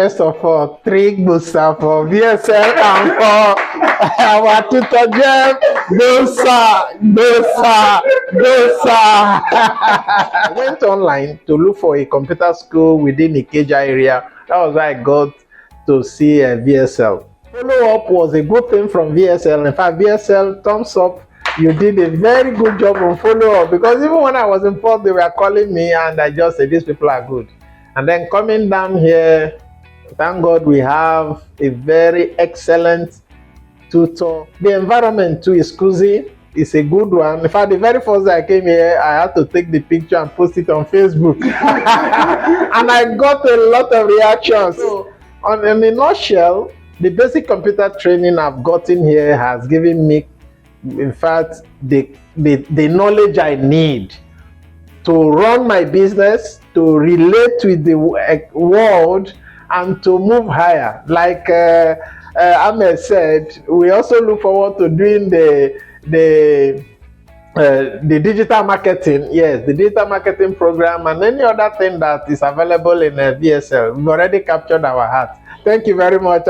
First of all, 3 Busa for V.S.L and for our tutor Jeff. Busa. I went online to look for a computer school within the Ikeja area. That was why I got to see V.S.L. Follow-up was a good thing from V.S.L. In fact, V.S.L, thumbs up. You did a very good job on follow-up, because even when I was in Port, they were calling me and I just said, these people are good. And then coming down here, thank God we have a very excellent tutor. The environment too is cozy. It's a good one. In fact, the very first day I came here, I had to take the picture and post it on Facebook. And I got a lot of reactions. So, in a nutshell, the basic computer training I've gotten here has given me, in fact, the knowledge I need to run my business, to relate with the world, and to move higher. Like Ahmed said, we also look forward to doing the digital marketing, yes, the digital marketing program, and any other thing that is available in V.S.L. We've already captured our heart. Thank you very much.